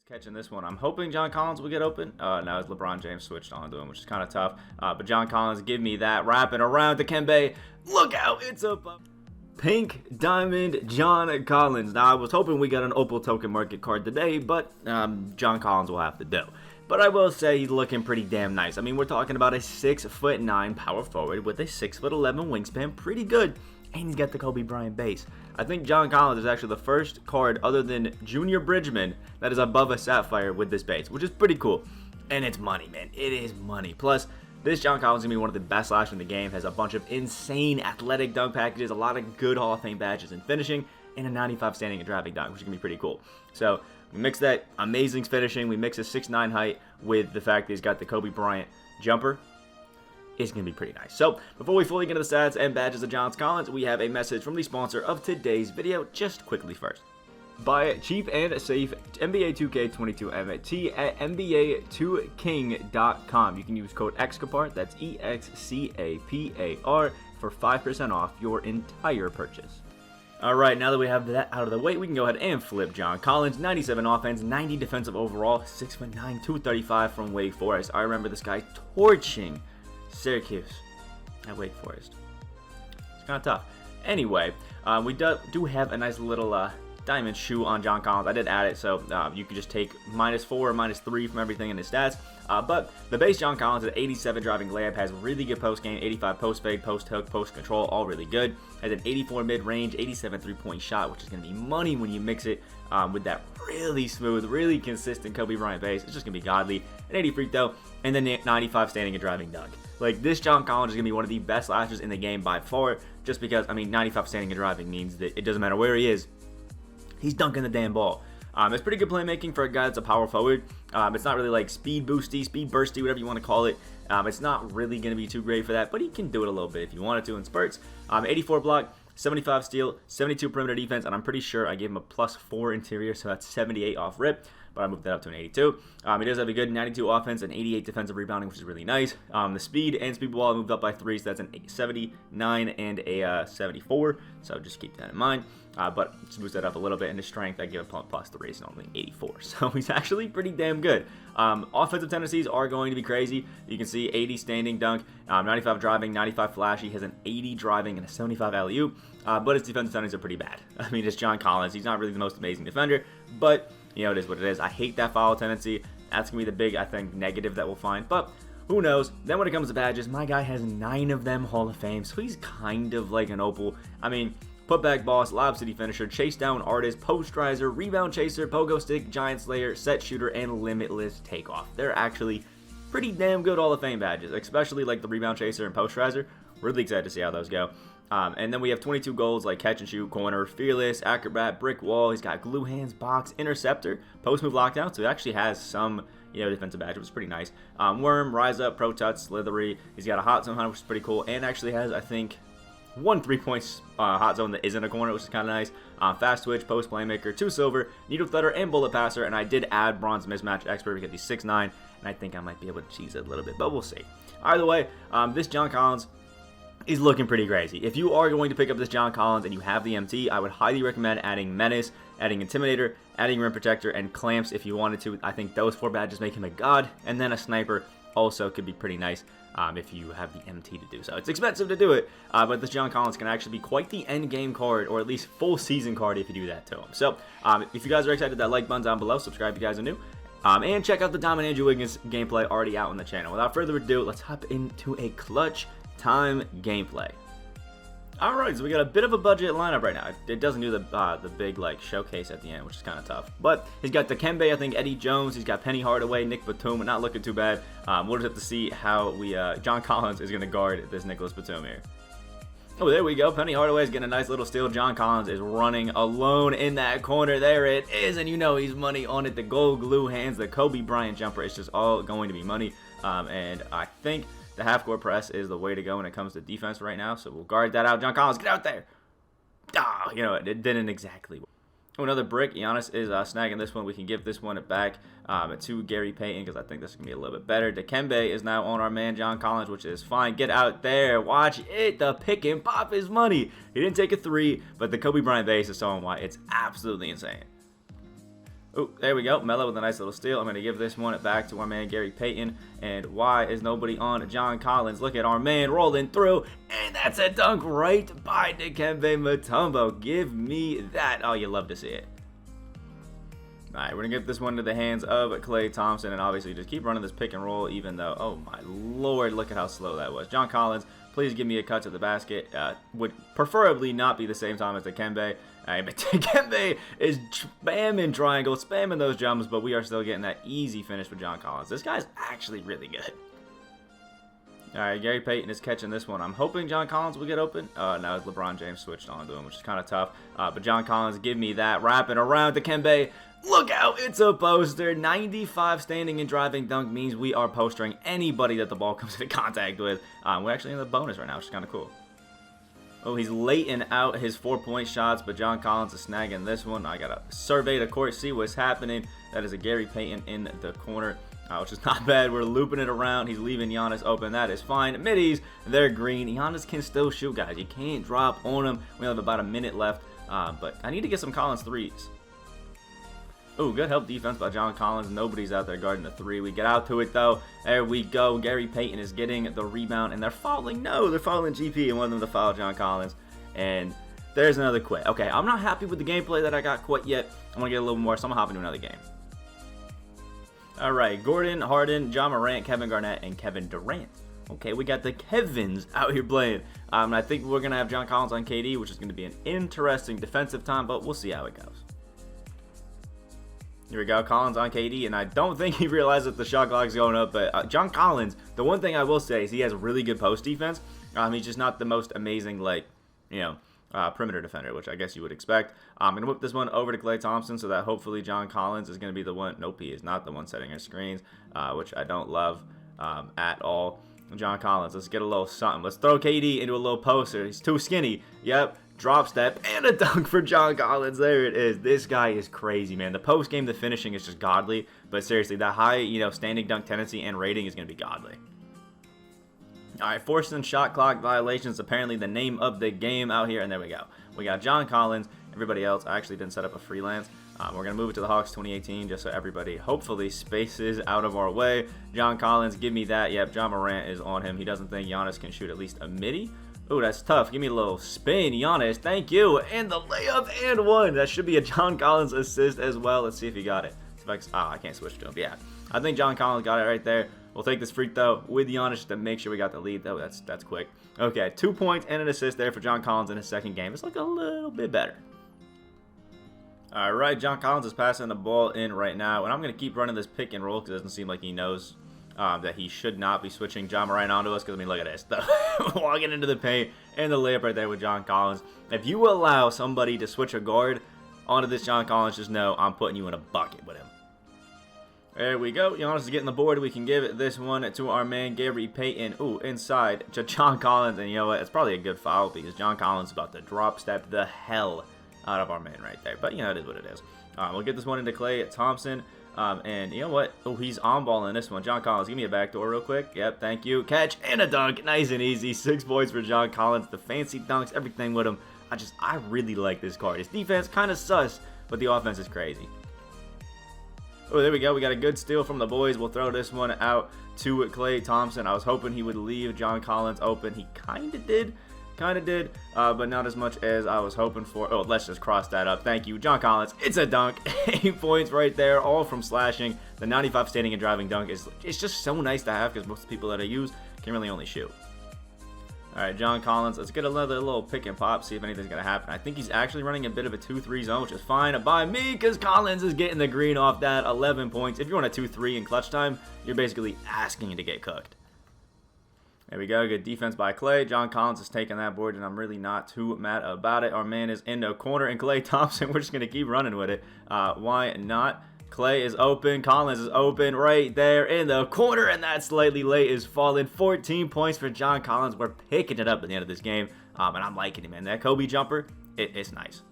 Catching this one. I'm hoping John Collins will get open. Now as LeBron James switched onto him, which is kind of tough. But John Collins, give me that. Wrapping around to Kembe. Look out, it's a pink diamond John Collins. Now I was hoping we got an Opal token market card today, but John Collins will have to do. But I will say he's looking pretty damn nice. I mean, we're talking about a 6'9" power forward with a 6'11" wingspan. Pretty good. And he's got the Kobe Bryant base. I think John Collins is actually the first card other than Junior Bridgman that is above a Sapphire with this base, which is pretty cool. And it's money, man. It is money. Plus, this John Collins is going to be one of the best slashers in the game. Has a bunch of insane athletic dunk packages, a lot of good Hall of Fame badges in finishing, and a 95 standing and driving dunk, which is going to be pretty cool. So, we mix that amazing finishing. We mix his 6'9" height with the fact that he's got the Kobe Bryant jumper. Is going to be pretty nice. So, before we fully get into the stats and badges of John Collins, we have a message from the sponsor of today's video, just quickly first. Buy cheap and safe NBA 2K22 NFT at NBA2King.com. You can use code Excapar, that's EXCAPAR, for 5% off your entire purchase. Alright, now that we have that out of the way, we can go ahead and flip John Collins. 97 offense, 90 defensive overall, 6'9", 235 from Wake Forest. I remember this guy torching Syracuse at Wake Forest. It's kind of tough. Anyway, we do have a nice little diamond shoe on John Collins. I did add it, so you can just take -4 or -3 from everything in his stats. But the base John Collins at 87 driving layup, has really good post game, 85 post fade, post hook, post control, all really good. Has an 84 mid range, 87 3-point shot, which is going to be money when you mix it with that really smooth, really consistent Kobe Bryant base. It's just going to be godly. An 80 free throw, and then 95 standing and driving dunk. Like, this John Collins is going to be one of the best slashers in the game by far, just because, I mean, 95 standing and driving means that it doesn't matter where he is, he's dunking the damn ball. It's pretty good playmaking for a guy that's a power forward. It's not really like speed boosty, speed bursty, whatever you want to call it. It's not really going to be too great for that, but he can do it a little bit if you wanted to in spurts. 84 block, 75 steal, 72 perimeter defense, and I'm pretty sure I gave him a +4 interior, so that's 78 off rip. But I moved that up to an 82. He does have a good 92 offense and 88 defensive rebounding, which is really nice. The speed and speed ball moved up by 3, so that's an 79 and a 74. So just keep that in mind. But to boost that up a little bit, and his strength, I give it +3, so only 84. So he's actually pretty damn good. Offensive tendencies are going to be crazy. You can see 80 standing dunk, 95 driving, 95 flashy. He has an 80 driving and a 75 alley-oop. But his defensive tendencies are pretty bad. I mean, it's John Collins. He's not really the most amazing defender, but you know, it is what it is. I hate that foul tendency. That's going to be the big, I think, negative that we'll find. But who knows? Then when it comes to badges, my guy has 9 of them Hall of Fame. So he's kind of like an Opal. I mean, putback boss, lob city finisher, chase down artist, post riser, rebound chaser, pogo stick, giant slayer, set shooter, and limitless takeoff. They're actually pretty damn good Hall of Fame badges, especially like the rebound chaser and post riser. Really excited to see how those go. And then we have 22 golds like catch and shoot, corner, fearless, acrobat, brick wall. He's got glue hands, box, interceptor, post move lockdown. So he actually has some, defensive badge, which is pretty nice. Worm, rise up, pro touch, slithery. He's got a hot zone hunter, which is pretty cool, and actually has, I think, 1 3-point hot zone that is in a corner, which is kind of nice. Fast twitch, post playmaker, 2 silver, needle threader, and bullet passer. And I did add bronze mismatch expert because he's 6'9", and I think I might be able to cheese it a little bit, but we'll see. Either way, this John Collins is looking pretty crazy. If you are going to pick up this John Collins and you have the MT, I would highly recommend adding Menace, adding Intimidator, adding Rim Protector, and Clamps if you wanted to. I think those 4 badges make him a god, and then a Sniper also could be pretty nice if you have the MT to do so. It's expensive to do it, but this John Collins can actually be quite the end game card, or at least full season card if you do that to him. So if you guys are excited, that like button down below, subscribe if you guys are new. And check out the Diamond Andrew Wiggins gameplay already out on the channel. Without further ado, let's hop into a clutch time gameplay. Alright, so we got a bit of a budget lineup right now. It doesn't do the big like showcase at the end, which is kind of tough. But he's got Dikembe, I think, Eddie Jones. He's got Penny Hardaway, Nick Batum. Not looking too bad. We'll just have to see how John Collins is going to guard this Nicholas Batum here. Oh, there we go. Penny Hardaway is getting a nice little steal. John Collins is running alone in that corner. There it is, and you know he's money on it. The gold glue hands, the Kobe Bryant jumper. It's just all going to be money. And I think the half-court press is the way to go when it comes to defense right now, so we'll guard that out. John Collins, get out there! It didn't exactly work. Oh, another brick. Giannis is snagging this one. We can give this one back to Gary Payton because I think this is going to be a little bit better. Dikembe is now on our man John Collins, which is fine. Get out there. Watch it. The pick and pop is money. He didn't take a 3, but the Kobe Bryant base is showing why it's absolutely insane. Oh, there we go. Melo with a nice little steal. I'm going to give this one back to our man Gary Payton. And why is nobody on John Collins? Look at our man rolling through. And that's a dunk right by Dikembe Mutombo. Give me that. Oh, you love to see it. All right, we're going to get this one to the hands of Klay Thompson. And obviously just keep running this pick and roll even though, oh my lord, look at how slow that was. John Collins, please give me a cut to the basket. Would preferably not be the same time as Dikembe. But Dikembe is spamming triangle, spamming those jumps, but we are still getting that easy finish with John Collins. This guy's actually really good. All right, Gary Payton is catching this one. I'm hoping John Collins will get open. No, it's LeBron James switched on to him, which is kind of tough. But John Collins, give me that. Wrapping around Dikembe. Look out, it's a poster. 95 standing and driving dunk means we are postering anybody that the ball comes into contact with. We're actually in the bonus right now, which is kind of cool. Oh, he's lating out his 4-point shots, but John Collins is snagging this one. I got to survey the court, see what's happening. That is a Gary Payton in the corner, which is not bad. We're looping it around. He's leaving Giannis open. That is fine. Middies, they're green. Giannis can still shoot, guys. You can't drop on him. We have about a minute left, but I need to get some Collins threes. Oh, good help defense by John Collins. Nobody's out there guarding the three. We get out to it, though. There we go. Gary Payton is getting the rebound, and they're fouling. No, they're fouling GP and wanting them to foul John Collins. And there's another quit. Okay, I'm not happy with the gameplay that I got quite yet. I'm going to get a little more, so I'm going to hop into another game. All right, Gordon, Harden, John Morant, Kevin Garnett, and Kevin Durant. Okay, we got the Kevins out here playing. I think we're going to have John Collins on KD, which is going to be an interesting defensive time, but we'll see how it goes. Here we go, Collins on KD, and I don't think he realized that the shot clock is going up, but John Collins, the one thing I will say is he has really good post defense. He's just not the most amazing, perimeter defender, which I guess you would expect. I'm going to whip this one over to Klay Thompson so that hopefully John Collins is going to be the one. Nope, he is not the one setting his screens, which I don't love at all. John Collins, let's get a little something. Let's throw KD into a little poster. He's too skinny. Yep. Drop step and a dunk for John Collins. There it is. This guy is crazy, man. The post game, the finishing is just godly. But seriously, that high, standing dunk tendency and rating is going to be godly. All right, forcing shot clock violations, apparently the name of the game out here. And there we go. We got John Collins. Everybody else, I actually didn't set up a freelance. We're going to move it to the Hawks 2018 just so everybody hopefully spaces out of our way. John Collins, give me that. Yep, John Morant is on him. He doesn't think Giannis can shoot at least a midi. Ooh, that's tough. Give me a little spin, Giannis. Thank you. And the layup and one. That should be a John Collins assist as well. Let's see if he got it. I can't switch to him. Yeah, I think John Collins got it right there. We'll take this free throw with Giannis to make sure we got the lead. Oh, that's quick. Okay, 2 points and an assist there for John Collins in his second game. It's looking a little bit better. All right, John Collins is passing the ball in right now, and I'm going to keep running this pick and roll because it doesn't seem like he knows that he should not be switching John Morant onto us. Because, look at this. Walking into the paint and the layup right there with John Collins. If you allow somebody to switch a guard onto this John Collins, just know I'm putting you in a bucket with him. There we go. Giannis is getting the board. We can give this one to our man Gary Payton. Ooh, inside to John Collins. And you know what? It's probably a good foul because John Collins is about to drop step the hell out of our man right there. But, it is what it is. We'll get this one into Klay Thompson. And you know what? Oh, he's on ball in this one. John Collins, give me a backdoor real quick. Yep, thank you. Catch and a dunk. Nice and easy. 6 points for John Collins. The fancy dunks, everything with him. I really like this card. His defense kind of sus, but the offense is crazy. Oh, there we go. We got a good steal from the boys. We'll throw this one out to Klay Thompson. I was hoping he would leave John Collins open. He kind of did. But not as much as I was hoping for. Oh, let's just cross that up. Thank you, John Collins. It's a dunk. 8 points right there, all from slashing. The 95 standing and driving dunk it's just so nice to have because most of the people that I use can really only shoot. All right, John Collins. Let's get another little pick and pop, see if anything's going to happen. I think he's actually running a bit of a 2-3 zone, which is fine by me because Collins is getting the green off that. 11 points. If you want a 2-3 in clutch time, you're basically asking to get cooked. There we go. Good defense by Klay. John Collins is taking that board, and I'm really not too mad about it. Our man is in the corner, and Klay Thompson, we're just going to keep running with it. Why not? Klay is open. Collins is open right there in the corner, and that slightly late is falling. 14 points for John Collins. We're picking it up at the end of this game, and I'm liking it, man. That Kobe jumper, it's nice.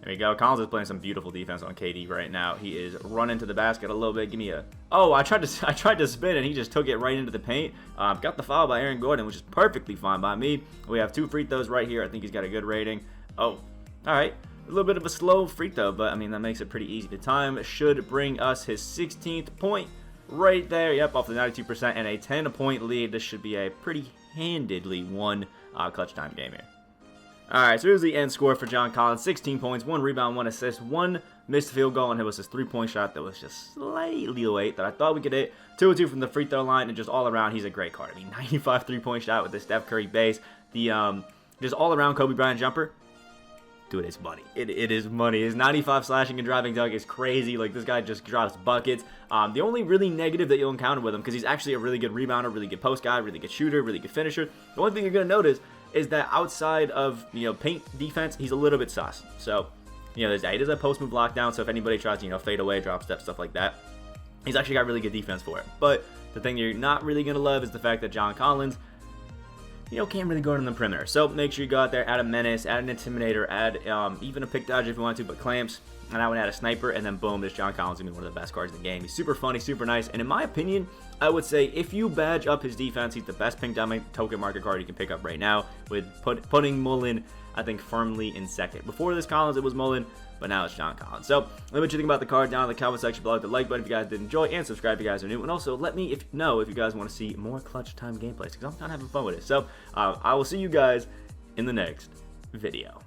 There we go. Collins is playing some beautiful defense on KD right now. He is running to the basket a little bit. Give me a... Oh, I tried to spin, and he just took it right into the paint. Got the foul by Aaron Gordon, which is perfectly fine by me. We have 2 free throws right here. I think he's got a good rating. Oh, all right. A little bit of a slow free throw, but I mean, that makes it pretty easy to time. Should bring us his 16th point right there. Yep, off the 92% and a 10-point lead. This should be a pretty handedly won clutch time game here. Alright, so here's the end score for John Collins. 16 points, 1 rebound, 1 assist, 1 missed field goal, and it was his 3-point shot that was just slightly late that I thought we could hit. 2-2 from the free throw line, and just all around, he's a great card. I mean, 95 3-point shot with the Steph Curry base. The just all around Kobe Bryant jumper. Dude, it's money. It is money. His 95 slashing and driving dunk is crazy. Like, this guy just drops buckets. The only really negative that you'll encounter with him, because he's actually a really good rebounder, really good post guy, really good shooter, really good finisher. The only thing you're going to notice is that outside of, paint defense, he's a little bit sus. So, there's that. He does a post move lockdown, so if anybody tries to, fade away, drop step, stuff like that, he's actually got really good defense for it. But the thing you're not really going to love is the fact that John Collins, can't really go on the perimeter. So make sure you go out there, add a menace, add an intimidator, add even a pick dodge if you want to, but clamps, and I would add a sniper, and then boom, this John Collins is going to be one of the best cards in the game. He's super funny, super nice, and in my opinion, I would say if you badge up his defense, he's the best pink diamond token market card you can pick up right now, with putting Mullen, I think, firmly in second. Before this Collins, it was Mullen, but now it's John Collins. So let me know what you think about the card down in the comment section below. Hit the like button if you guys did enjoy, and subscribe if you guys are new. And also let me know if you guys want to see more clutch time gameplays, because I'm kind of having fun with it. So I will see you guys in the next video.